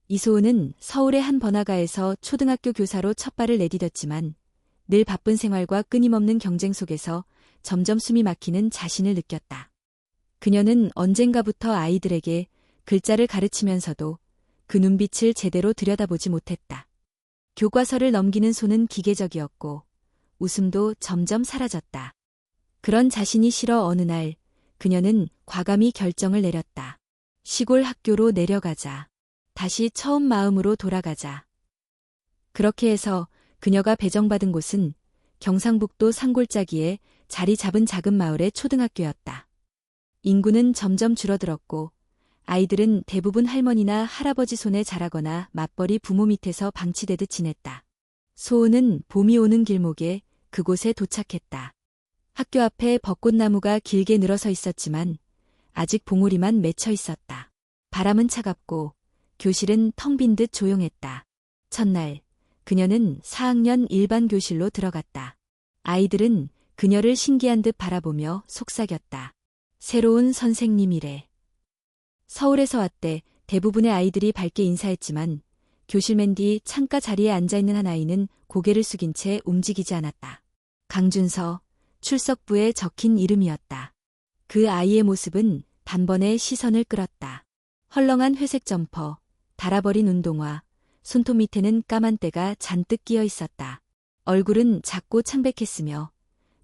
이소은은 서울의 한 번화가에서 초등학교 교사로 첫 발을 내디뎠지만 늘 바쁜 생활과 끊임없는 경쟁 속에서 점점 숨이 막히는 자신을 느꼈다. 그녀는 언젠가부터 아이들에게 글자를 가르치면서도 그 눈빛을 제대로 들여다보지 못했다. 교과서를 넘기는 손은 기계적이었고 웃음도 점점 사라졌다. 그런 자신이 싫어 어느 날 그녀는 과감히 결정을 내렸다. 시골 학교로 내려가자. 다시 처음 마음으로 돌아가자. 그렇게 해서 그녀가 배정받은 곳은 경상북도 산골짜기에 자리 잡은 작은 마을의 초등학교였다. 인구는 점점 줄어들었고 아이들은 대부분 할머니나 할아버지 손에 자라거나 맞벌이 부모 밑에서 방치되듯 지냈다. 소은은 봄이 오는 길목에 그곳에 도착했다. 학교 앞에 벚꽃나무가 길게 늘어서 있었지만 아직 봉우리만 맺혀 있었다. 바람은 차갑고 교실은 텅 빈 듯 조용했다. 첫날 그녀는 4학년 일반 교실로 들어갔다. 아이들은 그녀를 신기한 듯 바라보며 속삭였다. 새로운 선생님이래. 서울에서 왔대. 대부분의 아이들이 밝게 인사했지만 교실 맨 뒤 창가 자리에 앉아있는 한 아이는 고개를 숙인 채 움직이지 않았다. 강준서, 출석부에 적힌 이름이었다. 그 아이의 모습은 단번에 시선을 끌었다. 헐렁한 회색 점퍼, 닳아버린 운동화, 손톱 밑에는 까만 때가 잔뜩 끼어 있었다. 얼굴은 작고 창백했으며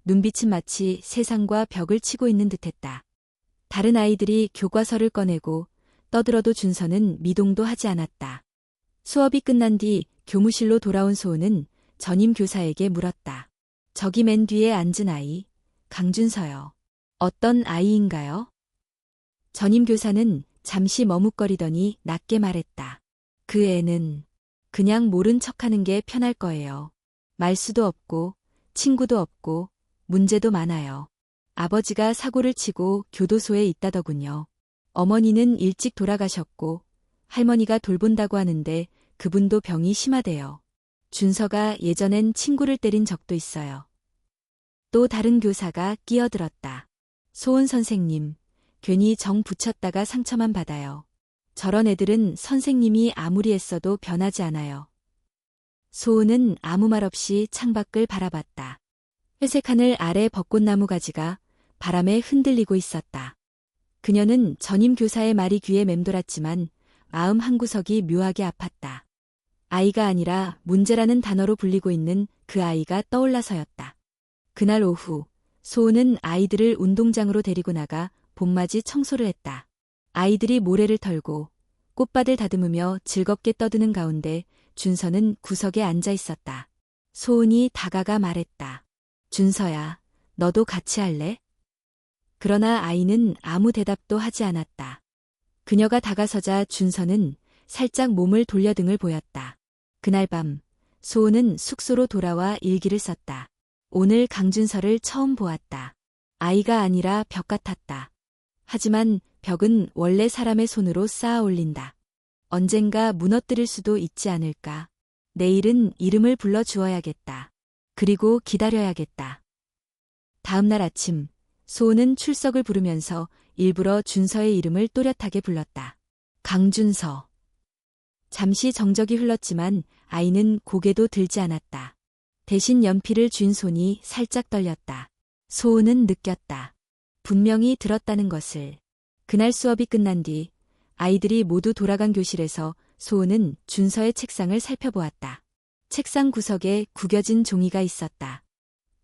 눈빛은 마치 세상과 벽을 치고 있는 듯했다. 다른 아이들이 교과서를 꺼내고 떠들어도 준서는 미동도 하지 않았다. 수업이 끝난 뒤 교무실로 돌아온 소은은 전임 교사에게 물었다. 저기 맨 뒤에 앉은 아이, 강준서요. 어떤 아이인가요? 전임 교사는 잠시 머뭇거리더니 낮게 말했다. 그 애는 그냥 모른 척하는 게 편할 거예요. 말수도 없고 친구도 없고 문제도 많아요. 아버지가 사고를 치고 교도소에 있다더군요. 어머니는 일찍 돌아가셨고 할머니가 돌본다고 하는데 그분도 병이 심하대요. 준서가 예전엔 친구를 때린 적도 있어요. 또 다른 교사가 끼어들었다. 소은 선생님, 괜히 정 붙였다가 상처만 받아요. 저런 애들은 선생님이 아무리 애써도 변하지 않아요. 소은은 아무 말 없이 창밖을 바라봤다. 회색 하늘 아래 벚꽃나무 가지가 바람에 흔들리고 있었다. 그녀는 전임 교사의 말이 귀에 맴돌았지만 마음 한구석이 묘하게 아팠다. 아이가 아니라 문제라는 단어로 불리고 있는 그 아이가 떠올라서였다. 그날 오후 소은은 아이들을 운동장으로 데리고 나가 봄맞이 청소를 했다. 아이들이 모래를 털고 꽃밭을 다듬으며 즐겁게 떠드는 가운데 준서는 구석에 앉아 있었다. 소은이 다가가 말했다. 준서야, 너도 같이 할래? 그러나 아이는 아무 대답도 하지 않았다. 그녀가 다가서자 준서는 살짝 몸을 돌려 등을 보였다. 그날 밤 소은은 숙소로 돌아와 일기를 썼다. 오늘 강준서를 처음 보았다. 아이가 아니라 벽 같았다. 하지만 벽은 원래 사람의 손으로 쌓아 올린다. 언젠가 무너뜨릴 수도 있지 않을까. 내일은 이름을 불러 주어야겠다. 그리고 기다려야겠다. 다음 날 아침 소은은 출석을 부르면서 일부러 준서의 이름을 또렷하게 불렀다. 강준서. 잠시 정적이 흘렀지만 아이는 고개도 들지 않았다. 대신 연필을 쥔 손이 살짝 떨렸다. 소은은 느꼈다. 분명히 들었다는 것을. 그날 수업이 끝난 뒤 아이들이 모두 돌아간 교실에서 소은은 준서의 책상을 살펴보았다. 책상 구석에 구겨진 종이가 있었다.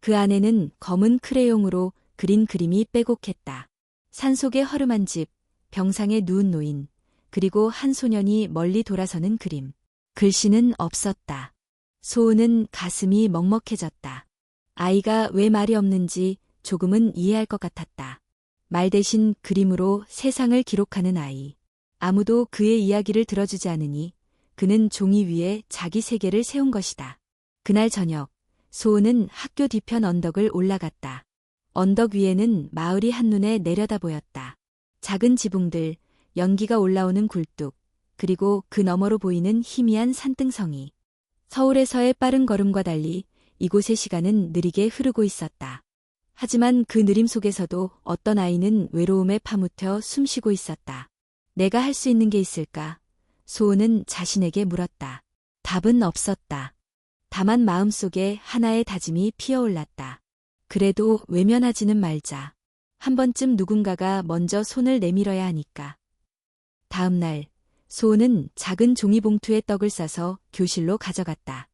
그 안에는 검은 크레용으로 그린 그림이 빼곡했다. 산속의 허름한 집, 병상에 누운 노인, 그리고 한 소년이 멀리 돌아서는 그림. 글씨는 없었다. 소은은 가슴이 먹먹해졌다. 아이가 왜 말이 없는지 조금은 이해할 것 같았다. 말 대신 그림으로 세상을 기록하는 아이. 아무도 그의 이야기를 들어주지 않으니 그는 종이 위에 자기 세계를 세운 것이다. 그날 저녁, 소은은 학교 뒤편 언덕을 올라갔다. 언덕 위에는 마을이 한눈에 내려다 보였다. 작은 지붕들, 연기가 올라오는 굴뚝, 그리고 그 너머로 보이는 희미한 산등성이. 서울에서의 빠른 걸음과 달리 이곳의 시간은 느리게 흐르고 있었다. 하지만 그 느림 속에서도 어떤 아이는 외로움에 파묻혀 숨쉬고 있었다. 내가 할 수 있는 게 있을까? 소은은 자신에게 물었다. 답은 없었다. 다만 마음속에 하나의 다짐이 피어올랐다. 그래도 외면하지는 말자. 한 번쯤 누군가가 먼저 손을 내밀어야 하니까. 다음 날, 소은은 작은 종이봉투에 떡을 싸서 교실로 가져갔다.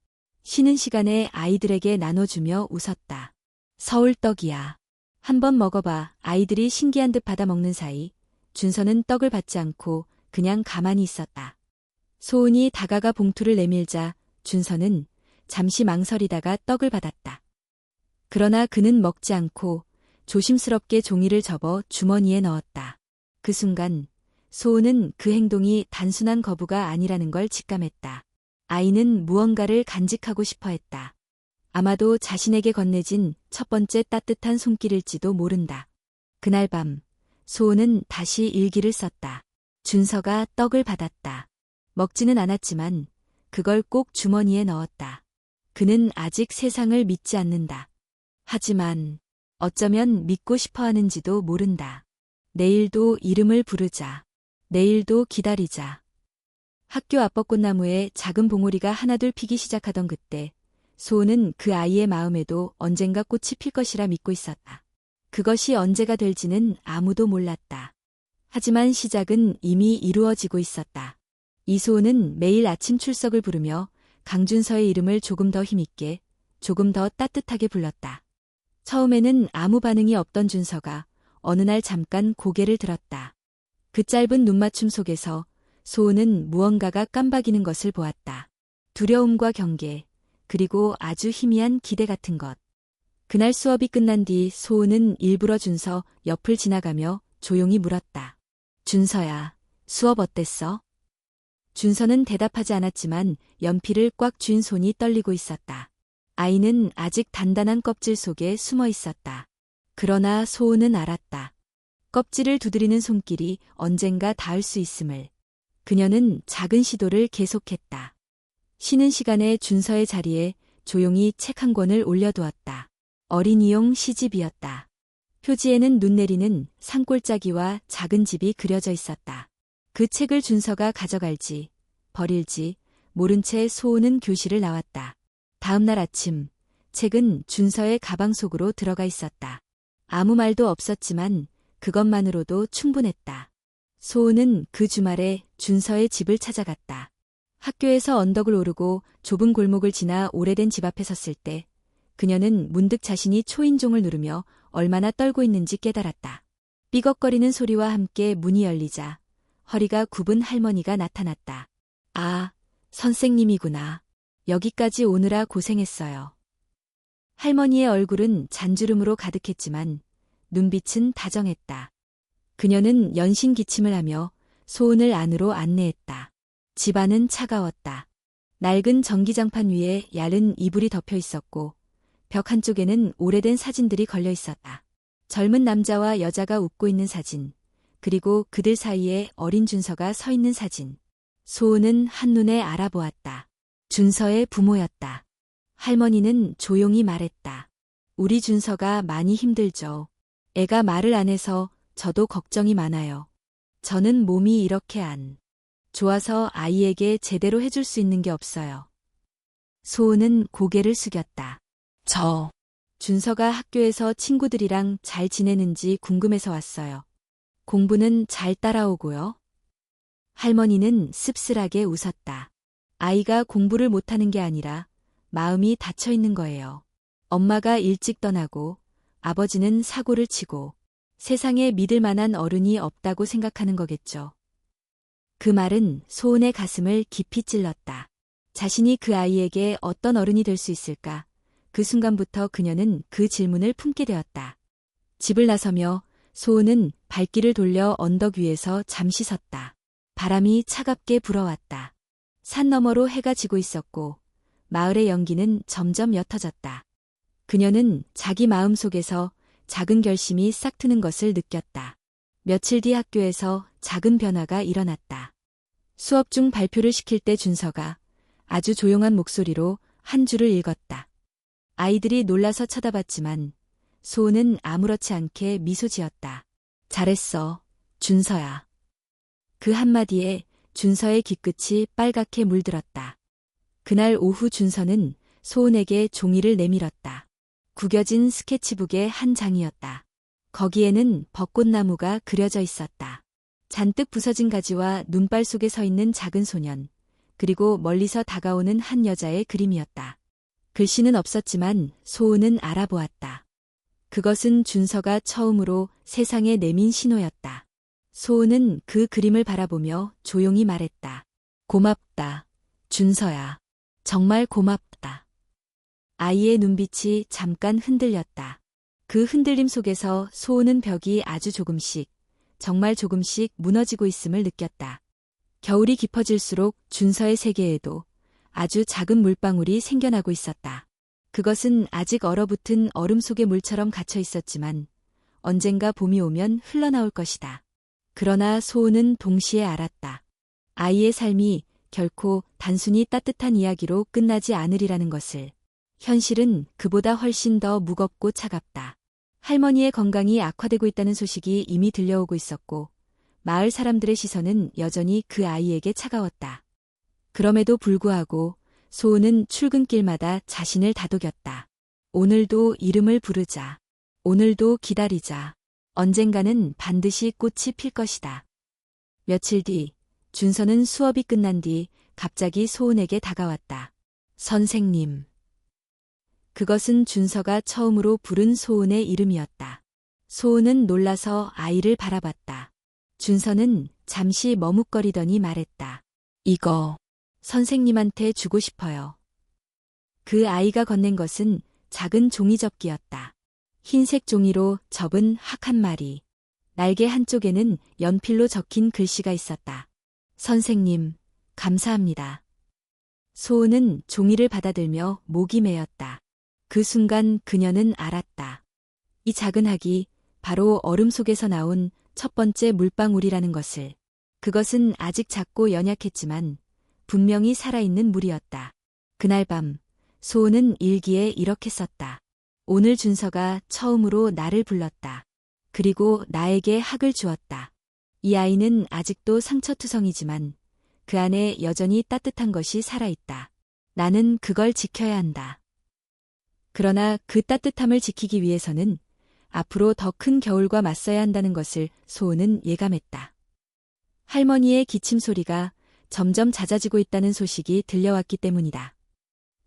쉬는 시간에 아이들에게 나눠주며 웃었다. 서울떡이야. 한번 먹어봐. 아이들이 신기한 듯 받아 먹는 사이 준서는 떡을 받지 않고 그냥 가만히 있었다. 소은이 다가가 봉투를 내밀자 준서는 잠시 망설이다가 떡을 받았다. 그러나 그는 먹지 않고 조심스럽게 종이를 접어 주머니에 넣었다. 그 순간 소은은 그 행동이 단순한 거부가 아니라는 걸 직감했다. 아이는 무언가를 간직하고 싶어 했다. 아마도 자신에게 건네진 첫 번째 따뜻한 손길일지도 모른다. 그날 밤, 소은은 다시 일기를 썼다. 준서가 떡을 받았다. 먹지는 않았지만 그걸 꼭 주머니에 넣었다. 그는 아직 세상을 믿지 않는다. 하지만 어쩌면 믿고 싶어 하는지도 모른다. 내일도 이름을 부르자. 내일도 기다리자. 학교 앞 벚꽃나무에 작은 봉오리가 하나둘 피기 시작하던 그때 소은은 그 아이의 마음에도 언젠가 꽃이 필 것이라 믿고 있었다. 그것이 언제가 될지는 아무도 몰랐다. 하지만 시작은 이미 이루어지고 있었다. 이소은은 매일 아침 출석을 부르며 강준서의 이름을 조금 더 힘있게, 조금 더 따뜻하게 불렀다. 처음에는 아무 반응이 없던 준서가 어느 날 잠깐 고개를 들었다. 그 짧은 눈맞춤 속에서 소은은 무언가가 깜박이는 것을 보았다. 두려움과 경계, 그리고 아주 희미한 기대 같은 것. 그날 수업이 끝난 뒤 소은은 일부러 준서 옆을 지나가며 조용히 물었다. 준서야, 수업 어땠어? 준서는 대답하지 않았지만 연필을 꽉 쥔 손이 떨리고 있었다. 아이는 아직 단단한 껍질 속에 숨어 있었다. 그러나 소은은 알았다. 껍질을 두드리는 손길이 언젠가 닿을 수 있음을. 그녀는 작은 시도를 계속했다. 쉬는 시간에 준서의 자리에 조용히 책 한 권을 올려두었다. 어린이용 시집이었다. 표지에는 눈 내리는 산골짜기와 작은 집이 그려져 있었다. 그 책을 준서가 가져갈지, 버릴지 모른 채 소은은 교실을 나왔다. 다음 날 아침, 책은 준서의 가방 속으로 들어가 있었다. 아무 말도 없었지만 그것만으로도 충분했다. 소은은 그 주말에 준서의 집을 찾아갔다. 학교에서 언덕을 오르고 좁은 골목을 지나 오래된 집 앞에 섰을 때 그녀는 문득 자신이 초인종을 누르며 얼마나 떨고 있는지 깨달았다. 삐걱거리는 소리와 함께 문이 열리자 허리가 굽은 할머니가 나타났다. 아, 선생님이구나. 여기까지 오느라 고생했어요. 할머니의 얼굴은 잔주름으로 가득했지만 눈빛은 다정했다. 그녀는 연신 기침을 하며 소은을 안으로 안내했다. 집안은 차가웠다. 낡은 전기장판 위에 얇은 이불이 덮여 있었고 벽 한쪽에는 오래된 사진들이 걸려 있었다. 젊은 남자와 여자가 웃고 있는 사진, 그리고 그들 사이에 어린 준서가 서 있는 사진. 소은은 한눈에 알아보았다. 준서의 부모였다. 할머니는 조용히 말했다. 우리 준서가 많이 힘들죠. 애가 말을 안 해서 저도 걱정이 많아요. 저는 몸이 이렇게 안 좋아서 아이에게 제대로 해줄 수 있는 게 없어요. 소은은 고개를 숙였다. 준서가 학교에서 친구들이랑 잘 지내는지 궁금해서 왔어요. 공부는 잘 따라오고요. 할머니는 씁쓸하게 웃었다. 아이가 공부를 못하는 게 아니라 마음이 닫혀 있는 거예요. 엄마가 일찍 떠나고 아버지는 사고를 치고 세상에 믿을 만한 어른이 없다고 생각하는 거겠죠. 그 말은 소은의 가슴을 깊이 찔렀다. 자신이 그 아이에게 어떤 어른이 될 수 있을까? 그 순간부터 그녀는 그 질문을 품게 되었다. 집을 나서며 소은은 발길을 돌려 언덕 위에서 잠시 섰다. 바람이 차갑게 불어왔다. 산 너머로 해가 지고 있었고 마을의 연기는 점점 옅어졌다. 그녀는 자기 마음속에서 작은 결심이 싹 트는 것을 느꼈다. 며칠 뒤 학교에서 작은 변화가 일어났다. 수업 중 발표를 시킬 때 준서가 아주 조용한 목소리로 한 줄을 읽었다. 아이들이 놀라서 쳐다봤지만 소은은 아무렇지 않게 미소 지었다. 잘했어, 준서야. 그 한마디에 준서의 귀끝이 빨갛게 물들었다. 그날 오후 준서는 소은에게 종이를 내밀었다. 구겨진 스케치북의 한 장이었다. 거기에는 벚꽃나무가 그려져 있었다. 잔뜩 부서진 가지와 눈발 속에 서 있는 작은 소년, 그리고 멀리서 다가오는 한 여자의 그림이었다. 글씨는 없었지만 소은은 알아보았다. 그것은 준서가 처음으로 세상에 내민 신호였다. 소은은 그 그림을 바라보며 조용히 말했다. 고맙다, 준서야. 정말 고맙다. 아이의 눈빛이 잠깐 흔들렸다. 그 흔들림 속에서 소은은 벽이 아주 조금씩, 정말 조금씩 무너지고 있음을 느꼈다. 겨울이 깊어질수록 준서의 세계에도 아주 작은 물방울이 생겨나고 있었다. 그것은 아직 얼어붙은 얼음 속의 물처럼 갇혀 있었지만 언젠가 봄이 오면 흘러나올 것이다. 그러나 소은은 동시에 알았다. 아이의 삶이 결코 단순히 따뜻한 이야기로 끝나지 않으리라는 것을. 현실은 그보다 훨씬 더 무겁고 차갑다. 할머니의 건강이 악화되고 있다는 소식이 이미 들려오고 있었고 마을 사람들의 시선은 여전히 그 아이에게 차가웠다. 그럼에도 불구하고 소은은 출근길마다 자신을 다독였다. 오늘도 이름을 부르자. 오늘도 기다리자. 언젠가는 반드시 꽃이 필 것이다. 며칠 뒤 준서는 수업이 끝난 뒤 갑자기 소은에게 다가왔다. 선생님. 그것은 준서가 처음으로 부른 소은의 이름이었다. 소은은 놀라서 아이를 바라봤다. 준서는 잠시 머뭇거리더니 말했다. 이거 선생님한테 주고 싶어요. 그 아이가 건넨 것은 작은 종이접기였다. 흰색 종이로 접은 학 한 마리. 날개 한쪽에는 연필로 적힌 글씨가 있었다. 선생님, 감사합니다. 소은은 종이를 받아들며 목이 메었다. 그 순간 그녀는 알았다. 이 작은 학이 바로 얼음 속에서 나온 첫 번째 물방울이라는 것을. 그것은 아직 작고 연약했지만 분명히 살아있는 물이었다. 그날 밤 소은은 일기에 이렇게 썼다. 오늘 준서가 처음으로 나를 불렀다. 그리고 나에게 학을 주었다. 이 아이는 아직도 상처투성이지만 그 안에 여전히 따뜻한 것이 살아있다. 나는 그걸 지켜야 한다. 그러나 그 따뜻함을 지키기 위해서는 앞으로 더 큰 겨울과 맞서야 한다는 것을 소은은 예감했다. 할머니의 기침 소리가 점점 잦아지고 있다는 소식이 들려왔기 때문이다.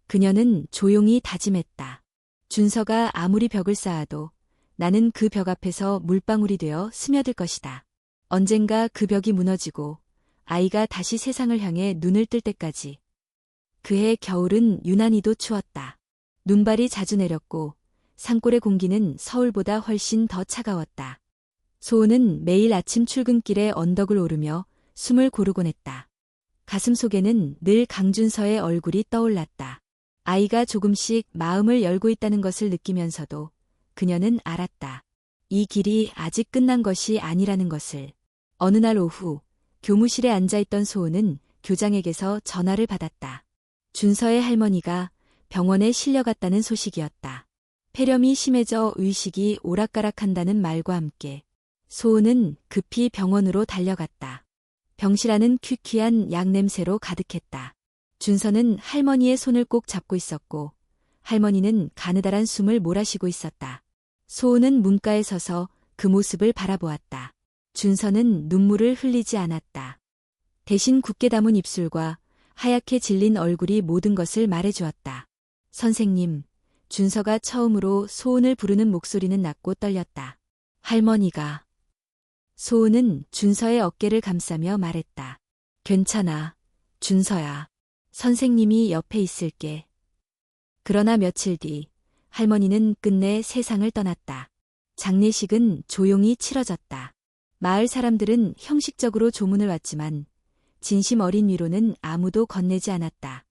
그녀는 조용히 다짐했다. 준서가 아무리 벽을 쌓아도 나는 그 벽 앞에서 물방울이 되어 스며들 것이다. 언젠가 그 벽이 무너지고 아이가 다시 세상을 향해 눈을 뜰 때까지. 그해 겨울은 유난히도 추웠다. 눈발이 자주 내렸고 산골의 공기는 서울보다 훨씬 더 차가웠다. 소은은 매일 아침 출근길에 언덕을 오르며 숨을 고르곤 했다. 가슴 속에는 늘 강준서의 얼굴이 떠올랐다. 아이가 조금씩 마음을 열고 있다는 것을 느끼면서도 그녀는 알았다. 이 길이 아직 끝난 것이 아니라는 것을. 어느 날 오후 교무실에 앉아있던 소은은 교장에게서 전화를 받았다. 준서의 할머니가 병원에 실려갔다는 소식이었다. 폐렴이 심해져 의식이 오락가락한다는 말과 함께 소은은 급히 병원으로 달려갔다. 병실 안은 퀴퀴한 약 냄새로 가득했다. 준서는 할머니의 손을 꼭 잡고 있었고 할머니는 가느다란 숨을 몰아쉬고 있었다. 소은은 문가에 서서 그 모습을 바라보았다. 준서는 눈물을 흘리지 않았다. 대신 굳게 담은 입술과 하얗게 질린 얼굴이 모든 것을 말해주었다. 선생님, 준서가 처음으로 소은을 부르는 목소리는 낮고 떨렸다. 할머니가. 소은은 준서의 어깨를 감싸며 말했다. 괜찮아, 준서야. 선생님이 옆에 있을게. 그러나 며칠 뒤 할머니는 끝내 세상을 떠났다. 장례식은 조용히 치러졌다. 마을 사람들은 형식적으로 조문을 왔지만 진심 어린 위로는 아무도 건네지 않았다.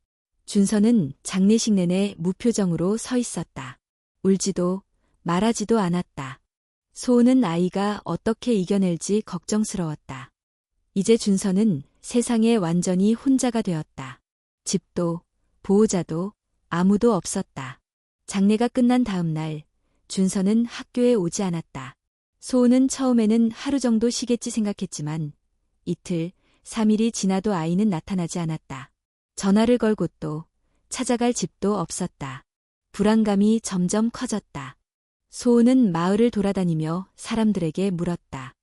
준서는 장례식 내내 무표정으로 서 있었다. 울지도 말하지도 않았다. 소은은 아이가 어떻게 이겨낼지 걱정스러웠다. 이제 준서는 세상에 완전히 혼자가 되었다. 집도 보호자도 아무도 없었다. 장례가 끝난 다음 날 준서는 학교에 오지 않았다. 소은은 처음에는 하루 정도 쉬겠지 생각했지만 이틀, 3일이 지나도 아이는 나타나지 않았다. 전화를 걸 곳도 찾아갈 집도 없었다. 불안감이 점점 커졌다. 소은은 마을을 돌아다니며 사람들에게 물었다.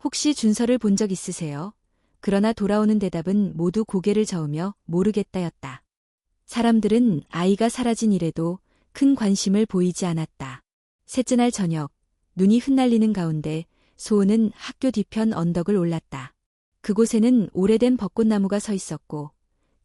혹시 준서를 본 적 있으세요? 그러나 돌아오는 대답은 모두 고개를 저으며 모르겠다였다. 사람들은 아이가 사라진 일에도 큰 관심을 보이지 않았다. 셋째 날 저녁, 눈이 흩날리는 가운데 소은은 학교 뒤편 언덕을 올랐다. 그곳에는 오래된 벚꽃나무가 서 있었고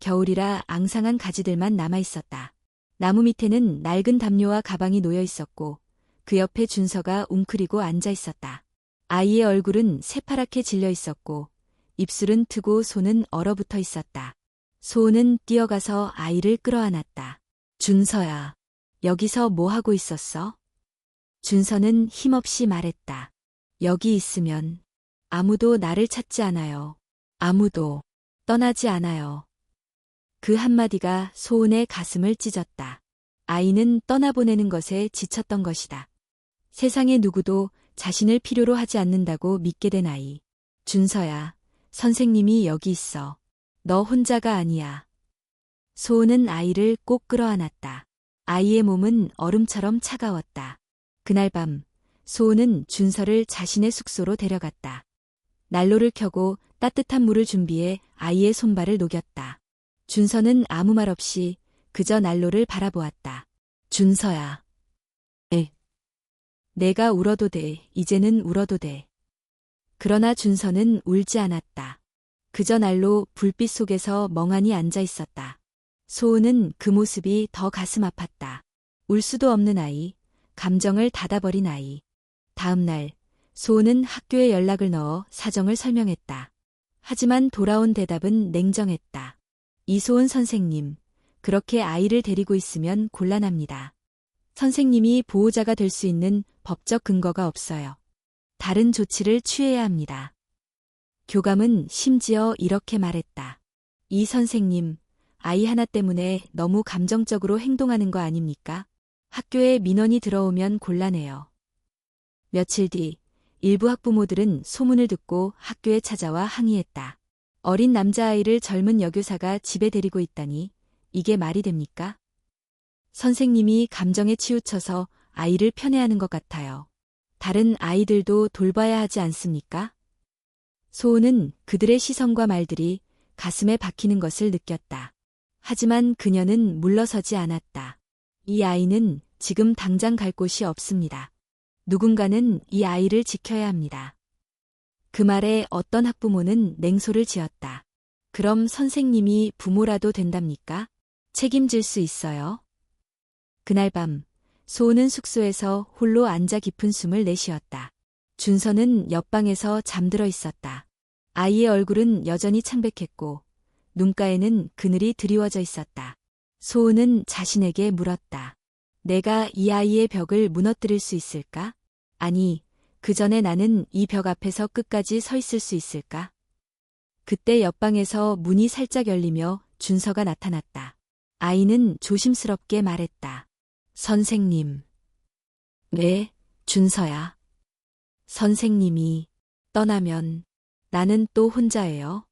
겨울이라 앙상한 가지들만 남아 있었다. 나무 밑에는 낡은 담요와 가방이 놓여 있었고 그 옆에 준서가 웅크리고 앉아 있었다. 아이의 얼굴은 새파랗게 질려 있었고 입술은 트고 손은 얼어붙어 있었다. 소은은 뛰어가서 아이를 끌어안았다. 준서야, 여기서 뭐 하고 있었어? 준서는 힘없이 말했다. 여기 있으면 아무도 나를 찾지 않아요. 아무도 떠나지 않아요. 그 한마디가 소은의 가슴을 찢었다. 아이는 떠나보내는 것에 지쳤던 것이다. 세상의 누구도 자신을 필요로 하지 않는다고 믿게 된 아이. 준서야, 선생님이 여기 있어. 너 혼자가 아니야. 소은은 아이를 꼭 끌어안았다. 아이의 몸은 얼음처럼 차가웠다. 그날 밤, 소은은 준서를 자신의 숙소로 데려갔다. 난로를 켜고 따뜻한 물을 준비해 아이의 손발을 녹였다. 준서는 아무 말 없이 그저 난로를 바라보았다. 준서야. 내가 울어도 돼. 이제는 울어도 돼. 그러나 준서는 울지 않았다. 그저 난로 불빛 속에서 멍하니 앉아 있었다. 소은은 그 모습이 더 가슴 아팠다. 울 수도 없는 아이, 감정을 닫아버린 아이. 다음 날, 소은은 학교에 연락을 넣어 사정을 설명했다. 하지만 돌아온 대답은 냉정했다. 이소은 선생님, 그렇게 아이를 데리고 있으면 곤란합니다. 선생님이 보호자가 될 수 있는 법적 근거가 없어요. 다른 조치를 취해야 합니다. 교감은 심지어 이렇게 말했다. 이 선생님, 아이 하나 때문에 너무 감정적으로 행동하는 거 아닙니까? 학교에 민원이 들어오면 곤란해요. 며칠 뒤, 일부 학부모들은 소문을 듣고 학교에 찾아와 항의했다. 어린 남자아이를 젊은 여교사가 집에 데리고 있다니 이게 말이 됩니까? 선생님이 감정에 치우쳐서 아이를 편애하는 것 같아요. 다른 아이들도 돌봐야 하지 않습니까? 소은은 그들의 시선과 말들이 가슴에 박히는 것을 느꼈다. 하지만 그녀는 물러서지 않았다. 이 아이는 지금 당장 갈 곳이 없습니다. 누군가는 이 아이를 지켜야 합니다. 그 말에 어떤 학부모는 냉소를 지었다. 그럼 선생님이 부모라도 된답니까? 책임질 수 있어요? 그날 밤, 소은은 숙소에서 홀로 앉아 깊은 숨을 내쉬었다. 준서는 옆방에서 잠들어 있었다. 아이의 얼굴은 여전히 창백했고 눈가에는 그늘이 드리워져 있었다. 소은은 자신에게 물었다. 내가 이 아이의 벽을 무너뜨릴 수 있을까? 아니, 그 전에 나는 이 벽 앞에서 끝까지 서 있을 수 있을까? 그때 옆방에서 문이 살짝 열리며 준서가 나타났다. 아이는 조심스럽게 말했다. 선생님. 네, 준서야. 선생님이 떠나면 나는 또 혼자예요.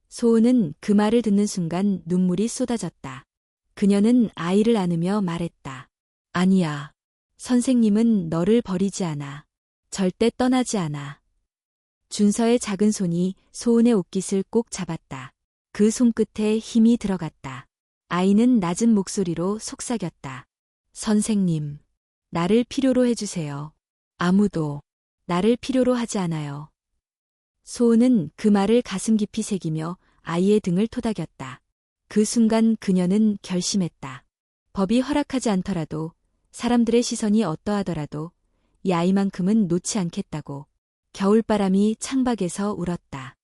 소은은 그 말을 듣는 순간 눈물이 쏟아졌다. 그녀는 아이를 안으며 말했다. 아니야. 선생님은 너를 버리지 않아. 절대 떠나지 않아. 준서의 작은 손이 소은의 옷깃을 꼭 잡았다. 그 손끝에 힘이 들어갔다. 아이는 낮은 목소리로 속삭였다. 선생님, 나를 필요로 해주세요. 아무도 나를 필요로 하지 않아요. 소은은 그 말을 가슴 깊이 새기며 아이의 등을 토닥였다. 그 순간 그녀는 결심했다. 법이 허락하지 않더라도 사람들의 시선이 어떠하더라도 이 아이만큼은 놓지 않겠다고. 겨울바람이 창밖에서 울었다.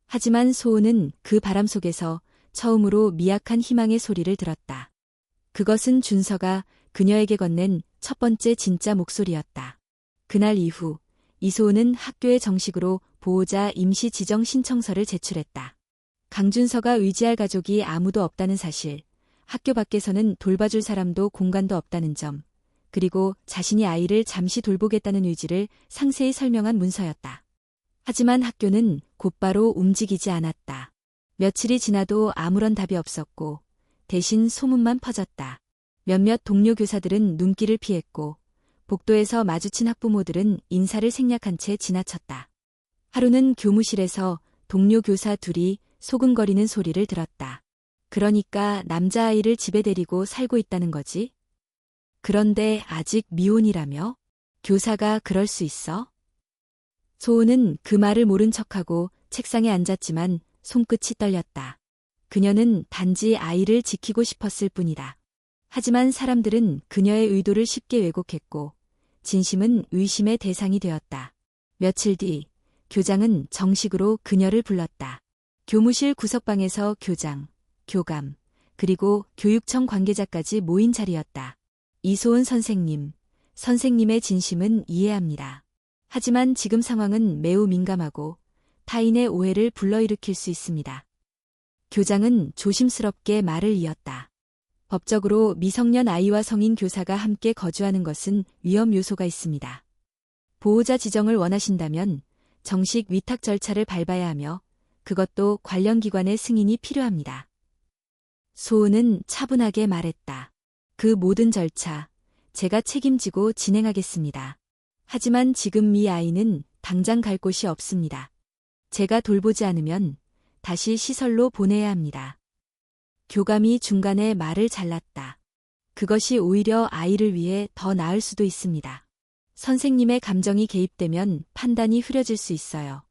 하지만 소은은 그 바람 속에서 처음으로 미약한 희망의 소리를 들었다. 그것은 준서가 그녀에게 건넨 첫 번째 진짜 목소리였다. 그날 이후 이소은은 학교에 정식으로 보호자 임시 지정 신청서를 제출했다. 강준서가 의지할 가족이 아무도 없다는 사실, 학교 밖에서는 돌봐줄 사람도 공간도 없다는 점, 그리고 자신이 아이를 잠시 돌보겠다는 의지를 상세히 설명한 문서였다. 하지만 학교는 곧바로 움직이지 않았다. 며칠이 지나도 아무런 답이 없었고 대신 소문만 퍼졌다. 몇몇 동료 교사들은 눈길을 피했고 복도에서 마주친 학부모들은 인사를 생략한 채 지나쳤다. 하루는 교무실에서 동료 교사 둘이 소근거리는 소리를 들었다. 그러니까 남자아이를 집에 데리고 살고 있다는 거지? 그런데 아직 미혼이라며? 교사가 그럴 수 있어? 소은은 그 말을 모른 척하고 책상에 앉았지만 손끝이 떨렸다. 그녀는 단지 아이를 지키고 싶었을 뿐이다. 하지만 사람들은 그녀의 의도를 쉽게 왜곡했고 진심은 의심의 대상이 되었다. 며칠 뒤 교장은 정식으로 그녀를 불렀다. 교무실 구석방에서 교장, 교감, 그리고 교육청 관계자까지 모인 자리였다. 이소은 선생님, 선생님의 진심은 이해합니다. 하지만 지금 상황은 매우 민감하고 타인의 오해를 불러일으킬 수 있습니다. 교장은 조심스럽게 말을 이었다. 법적으로 미성년 아이와 성인 교사가 함께 거주하는 것은 위험 요소가 있습니다. 보호자 지정을 원하신다면 정식 위탁 절차를 밟아야 하며 그것도 관련 기관의 승인이 필요합니다. 소은은 차분하게 말했다. 그 모든 절차, 제가 책임지고 진행하겠습니다. 하지만 지금 이 아이는 당장 갈 곳이 없습니다. 제가 돌보지 않으면 다시 시설로 보내야 합니다. 교감이 중간에 말을 잘랐다. 그것이 오히려 아이를 위해 더 나을 수도 있습니다. 선생님의 감정이 개입되면 판단이 흐려질 수 있어요.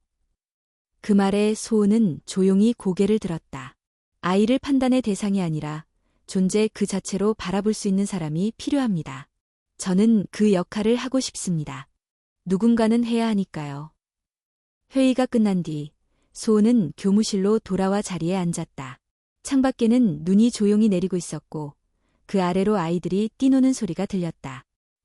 그 말에 소은은 조용히 고개를 들었다. 아이를 판단의 대상이 아니라 존재 그 자체로 바라볼 수 있는 사람이 필요합니다. 저는 그 역할을 하고 싶습니다. 누군가는 해야 하니까요. 회의가 끝난 뒤 소은은 교무실로 돌아와 자리에 앉았다. 창밖에는 눈이 조용히 내리고 있었고 그 아래로 아이들이 뛰노는 소리가 들렸다.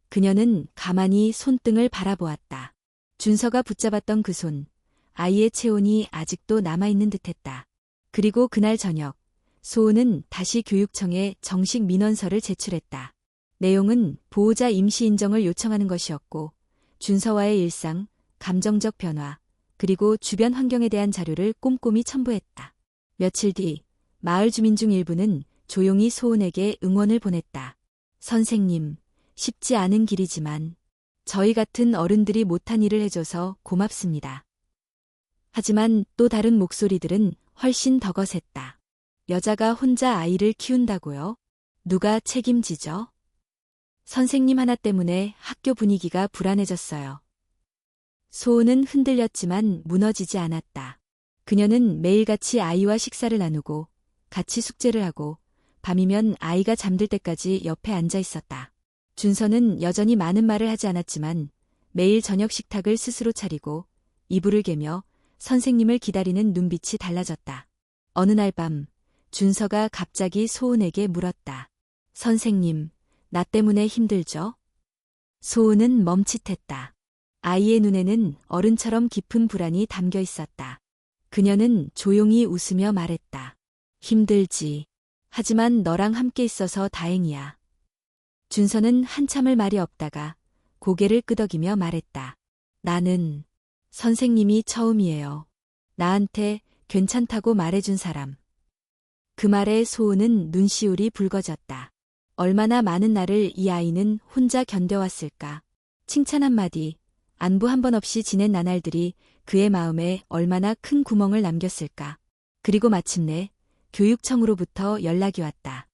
그녀는 가만히 손등을 바라보았다. 준서가 붙잡았던 그 손, 아이의 체온이 아직도 남아있는 듯했다. 그리고 그날 저녁, 소은은 다시 교육청에 정식 민원서를 제출했다. 내용은 보호자 임시 인정을 요청하는 것이었고 준서와의 일상, 감정적 변화, 그리고 주변 환경에 대한 자료를 꼼꼼히 첨부했다. 며칠 뒤 마을 주민 중 일부는 조용히 소은에게 응원을 보냈다. 선생님, 쉽지 않은 길이지만 저희 같은 어른들이 못한 일을 해줘서 고맙습니다. 하지만 또 다른 목소리들은 훨씬 더 거셌다. 여자가 혼자 아이를 키운다고요? 누가 책임지죠? 선생님 하나 때문에 학교 분위기가 불안해졌어요. 소은은 흔들렸지만 무너지지 않았다. 그녀는 매일같이 아이와 식사를 나누고 같이 숙제를 하고 밤이면 아이가 잠들 때까지 옆에 앉아 있었다. 준서는 여전히 많은 말을 하지 않았지만 매일 저녁 식탁을 스스로 차리고 이불을 개며 선생님을 기다리는 눈빛이 달라졌다. 어느 날 밤 준서가 갑자기 소은에게 물었다. 선생님, 나 때문에 힘들죠? 소은은 멈칫했다. 아이의 눈에는 어른처럼 깊은 불안이 담겨 있었다. 그녀는 조용히 웃으며 말했다. 힘들지. 하지만 너랑 함께 있어서 다행이야. 준서는 한참을 말이 없다가 고개를 끄덕이며 말했다. 나는 선생님이 처음이에요. 나한테 괜찮다고 말해준 사람. 그 말에 소은은 눈시울이 붉어졌다. 얼마나 많은 날을 이 아이는 혼자 견뎌왔을까. 칭찬 한마디, 안부 한 번 없이 지낸 나날들이 그의 마음에 얼마나 큰 구멍을 남겼을까. 그리고 마침내 교육청으로부터 연락이 왔다.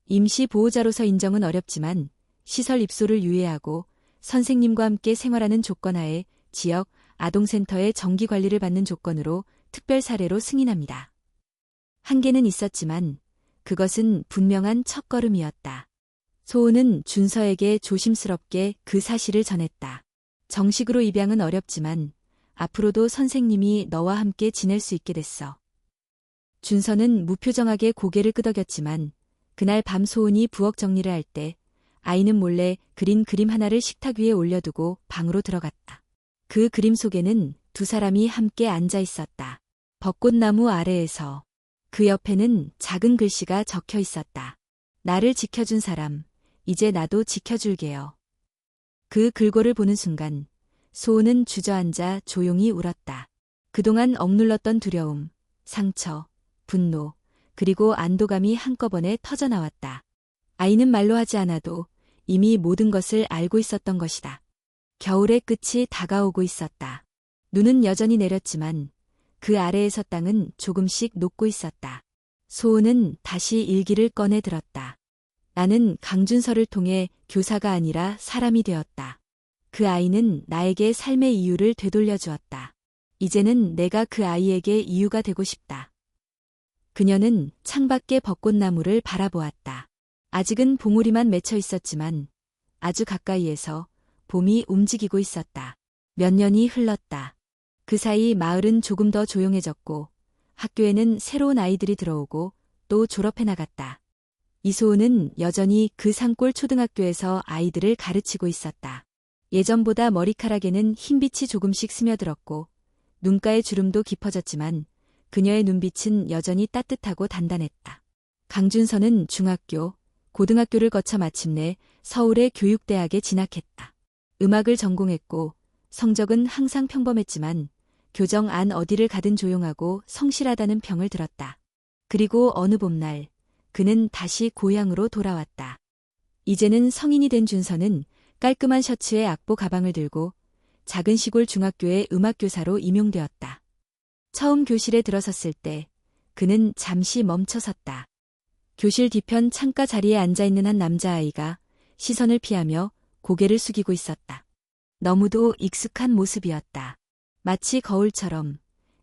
임시 보호자로서 인정은 어렵지만 시설 입소를 유예하고 선생님과 함께 생활하는 조건하에 지역 아동센터의 정기 관리를 받는 조건으로 특별 사례로 승인합니다. 한계는 있었지만 그것은 분명한 첫걸음이었다. 소은은 준서에게 조심스럽게 그 사실을 전했다. 정식으로 입양은 어렵지만 앞으로도 선생님이 너와 함께 지낼 수 있게 됐어. 준서는 무표정하게 고개를 끄덕였지만 그날 밤 소은이 부엌 정리를 할 때 아이는 몰래 그린 그림 하나를 식탁 위에 올려두고 방으로 들어갔다. 그 그림 속에는 두 사람이 함께 앉아 있었다. 벚꽃나무 아래에서. 그 옆에는 작은 글씨가 적혀 있었다. 나를 지켜준 사람, 이제 나도 지켜줄게요. 그 글꼴을 보는 순간 소은은 주저앉아 조용히 울었다. 그동안 억눌렀던 두려움, 상처, 분노, 그리고 안도감이 한꺼번에 터져나왔다. 아이는 말로 하지 않아도 이미 모든 것을 알고 있었던 것이다. 겨울의 끝이 다가오고 있었다. 눈은 여전히 내렸지만 그 아래에서 땅은 조금씩 녹고 있었다. 소은은 다시 일기를 꺼내 들었다. 나는 강준서를 통해 교사가 아니라 사람이 되었다. 그 아이는 나에게 삶의 이유를 되돌려 주었다. 이제는 내가 그 아이에게 이유가 되고 싶다. 그녀는 창밖의 벚꽃나무를 바라보았다. 아직은 봉우리만 맺혀 있었지만 아주 가까이에서 봄이 움직이고 있었다. 몇 년이 흘렀다. 그 사이 마을은 조금 더 조용해졌고 학교에는 새로운 아이들이 들어오고 또 졸업해 나갔다. 이소은은 여전히 그 산골 초등학교에서 아이들을 가르치고 있었다. 예전보다 머리카락에는 흰빛이 조금씩 스며들었고 눈가의 주름도 깊어졌지만 그녀의 눈빛은 여전히 따뜻하고 단단했다. 강준서는 중학교, 고등학교를 거쳐 마침내 서울의 교육대학에 진학했다. 음악을 전공했고 성적은 항상 평범했지만 교정 안 어디를 가든 조용하고 성실하다는 평을 들었다. 그리고 어느 봄날 그는 다시 고향으로 돌아왔다. 이제는 성인이 된 준서는 깔끔한 셔츠에 악보 가방을 들고 작은 시골 중학교의 음악교사로 임용되었다. 처음 교실에 들어섰을 때 그는 잠시 멈춰섰다. 교실 뒤편 창가 자리에 앉아있는 한 남자아이가 시선을 피하며 고개를 숙이고 있었다. 너무도 익숙한 모습이었다. 마치 거울처럼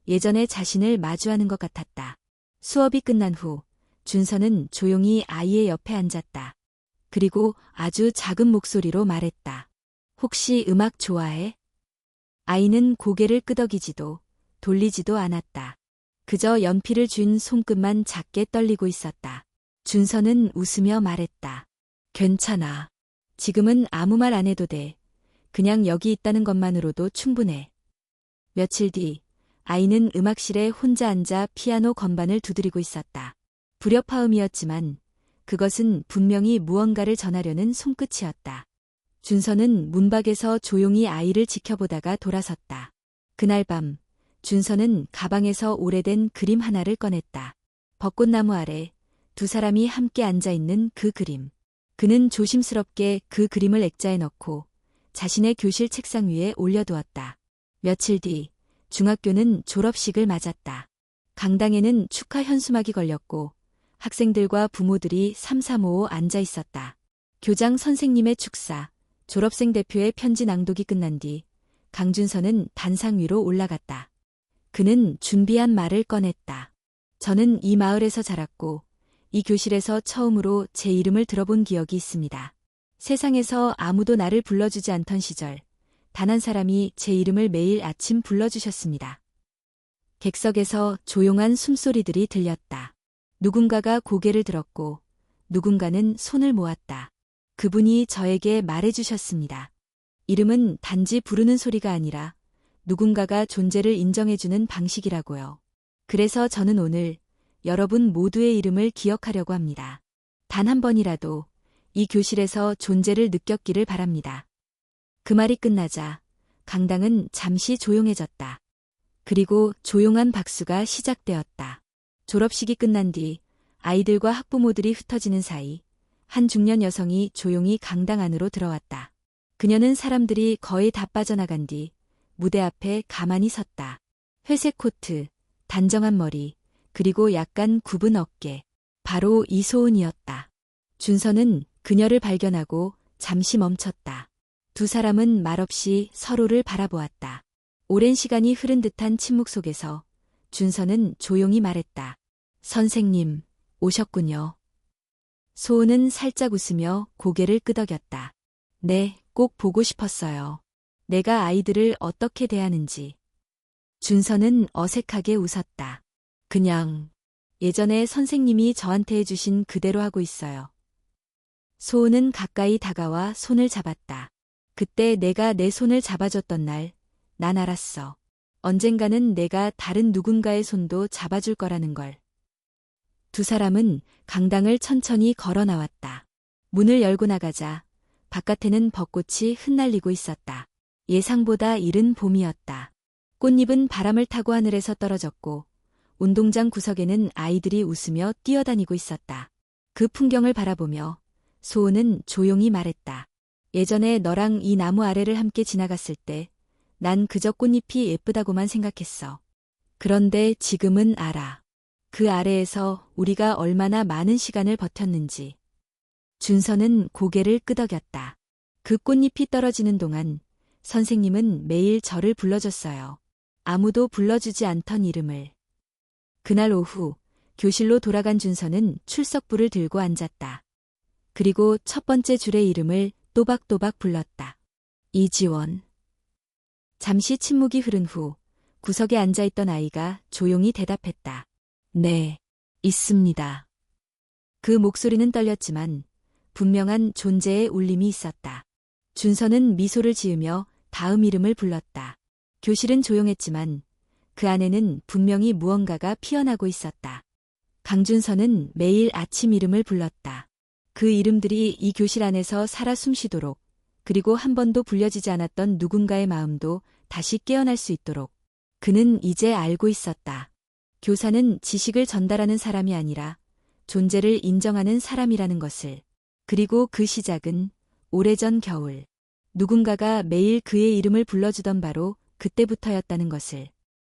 예전의 자신을 마주하는 것 같았다. 수업이 끝난 후 준서는 조용히 아이의 옆에 앉았다. 그리고 아주 작은 목소리로 말했다. 혹시 음악 좋아해? 아이는 고개를 끄덕이지도 돌리지도 않았다. 그저 연필을 쥔 손끝만 작게 떨리고 있었다. 준서는 웃으며 말했다. 괜찮아. 지금은 아무 말 안 해도 돼. 그냥 여기 있다는 것만으로도 충분해. 며칠 뒤 아이는 음악실에 혼자 앉아 피아노 건반을 두드리고 있었다. 불협화음이었지만 그것은 분명히 무언가를 전하려는 손끝이었다. 준서는 문밖에서 조용히 아이를 지켜보다가 돌아섰다. 그날 밤 준서는 가방에서 오래된 그림 하나를 꺼냈다. 벚꽃나무 아래 두 사람이 함께 앉아있는 그 그림. 그는 조심스럽게 그 그림을 액자에 넣고 자신의 교실 책상 위에 올려두었다. 며칠 뒤 중학교는 졸업식을 맞았다. 강당에는 축하 현수막이 걸렸고 학생들과 부모들이 삼삼오오 앉아 있었다. 교장 선생님의 축사, 졸업생 대표의 편지 낭독이 끝난 뒤 강준서는 단상 위로 올라갔다. 그는 준비한 말을 꺼냈다. 저는 이 마을에서 자랐고 이 교실에서 처음으로 제 이름을 들어본 기억이 있습니다. 세상에서 아무도 나를 불러주지 않던 시절 단 한 사람이 제 이름을 매일 아침 불러주셨습니다. 객석에서 조용한 숨소리들이 들렸다. 누군가가 고개를 들었고 누군가는 손을 모았다. 그분이 저에게 말해주셨습니다. 이름은 단지 부르는 소리가 아니라 누군가가 존재를 인정해주는 방식이라고요. 그래서 저는 오늘 여러분 모두의 이름을 기억하려고 합니다. 단 한 번이라도 이 교실에서 존재를 느꼈기를 바랍니다. 그 말이 끝나자 강당은 잠시 조용해졌다. 그리고 조용한 박수가 시작되었다. 졸업식이 끝난 뒤 아이들과 학부모들이 흩어지는 사이 한 중년 여성이 조용히 강당 안으로 들어왔다. 그녀는 사람들이 거의 다 빠져나간 뒤 무대 앞에 가만히 섰다. 회색 코트, 단정한 머리, 그리고 약간 굽은 어깨. 바로 이소은이었다. 준서는 그녀를 발견하고 잠시 멈췄다. 두 사람은 말없이 서로를 바라보았다. 오랜 시간이 흐른 듯한 침묵 속에서 준서는 조용히 말했다. 선생님, 오셨군요. 소은은 살짝 웃으며 고개를 끄덕였다. 네, 꼭 보고 싶었어요. 내가 아이들을 어떻게 대하는지. 준서는 어색하게 웃었다. 그냥 예전에 선생님이 저한테 해주신 그대로 하고 있어요. 소은은 가까이 다가와 손을 잡았다. 그때 내가 내 손을 잡아줬던 날, 난 알았어. 언젠가는 내가 다른 누군가의 손도 잡아줄 거라는 걸. 두 사람은 강당을 천천히 걸어 나왔다. 문을 열고 나가자 바깥에는 벚꽃이 흩날리고 있었다. 예상보다 이른 봄이었다. 꽃잎은 바람을 타고 하늘에서 떨어졌고 운동장 구석에는 아이들이 웃으며 뛰어다니고 있었다. 그 풍경을 바라보며 소은은 조용히 말했다. 예전에 너랑 이 나무 아래를 함께 지나갔을 때 난 그저 꽃잎이 예쁘다고만 생각했어. 그런데 지금은 알아. 그 아래에서 우리가 얼마나 많은 시간을 버텼는지. 준서는 고개를 끄덕였다. 그 꽃잎이 떨어지는 동안 선생님은 매일 저를 불러줬어요. 아무도 불러주지 않던 이름을. 그날 오후 교실로 돌아간 준서는 출석부를 들고 앉았다. 그리고 첫 번째 줄의 이름을 또박또박 불렀다. 이지원. 잠시 침묵이 흐른 후 구석에 앉아있던 아이가 조용히 대답했다. 네, 있습니다. 그 목소리는 떨렸지만 분명한 존재의 울림이 있었다. 준서는 미소를 지으며 다음 이름을 불렀다. 교실은 조용했지만 그 안에는 분명히 무언가가 피어나고 있었다. 강준서는 매일 아침 이름을 불렀다. 그 이름들이 이 교실 안에서 살아 숨쉬도록, 그리고 한 번도 불려지지 않았던 누군가의 마음도 다시 깨어날 수 있도록. 그는 이제 알고 있었다. 교사는 지식을 전달하는 사람이 아니라 존재를 인정하는 사람이라는 것을. 그리고 그 시작은 오래전 겨울. 누군가가 매일 그의 이름을 불러주던 바로 그때부터였다는 것을.